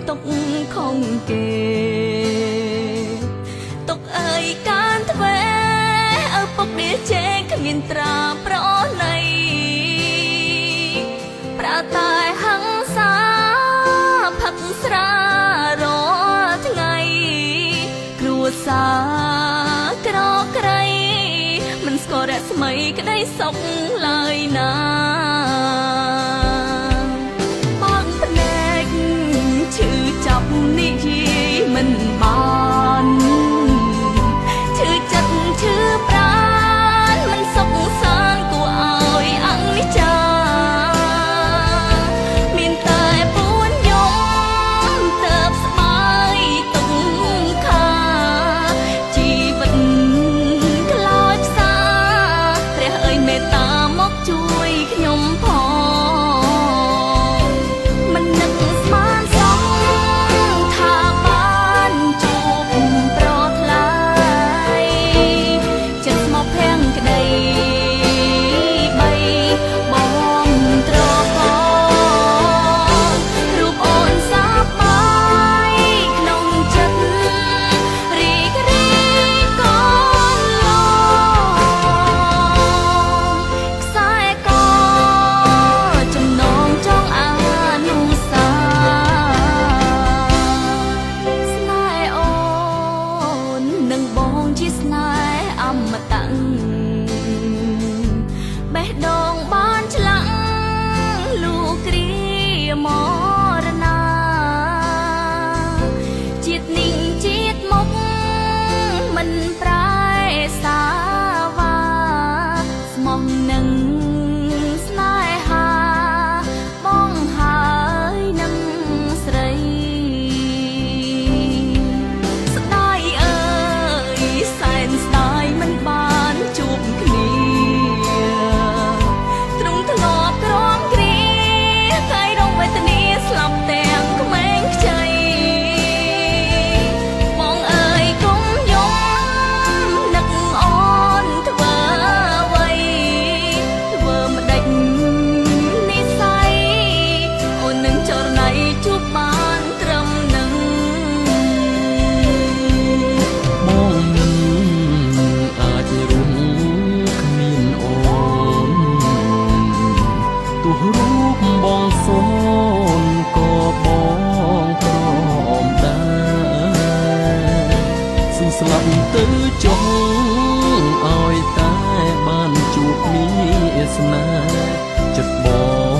ទុកខំគេទុកអើយកានទ្វេឪពុកដៀជេគ្មានត្រាប្រណីប្រើតែហឹង្សាផឹកស្រារាល់ថ្ងៃគ្រួសារក្រក្រៃមិនស្គាល់រស្មីក្តីសុខឡើយណាបងភ្នែកឈឺចាប់និយាយមិនបានឈឺចិត្តឈឺប្រាណមិនសុខសានគួរឲ្យអនិច្ចាមានតែពួនយំទៅស្បាយទុកខាជីវិតខ្លោចផ្សាព្រះអើយមេត្តាមកជួយខ្ញុំផងមិននឹកស្មានសោះថាបានជួបប្រថ្លៃចិត្តមកភាំងក្តីបីបងត្រផងរូបអូនសាបបាយក្នុងចិត្តរីករាយកូនឡខ្សែកចំណងចង់អនុសាស្នេហ៍អូននឹងបងជាស្នេហ៍អមតៈបេះដូងបានឆ្លាក់លូគ្រាមរណាជាតិនេះជាតិមុខមិនប្រែសាវ៉ាស្មោះនឹងស្នេហាបងហើយនឹងស្រីស្ដាយអើយសែនស្ដាយមិនបានជួបគ្នាទ្រង់ធ្លាប់ក្រំគ្រាកាយរងវេទនាស្លាប់ទាំងក្មេងខ្ចីបងអើយកុំយំនឹកអូនធ្វើអ្វីធ្វើម្ដេចនិស្ស័យអូននឹងចរណៃជួបបានត្រឹមនឹងបងមិនអាចរំគ្មានអូនទោះរូបបងសូនក៏បងព្រមដែរស៊ូស្លាប់ទៅចុងឲ្យតែបានជួបមានស្នេហ៍ចិត្តបង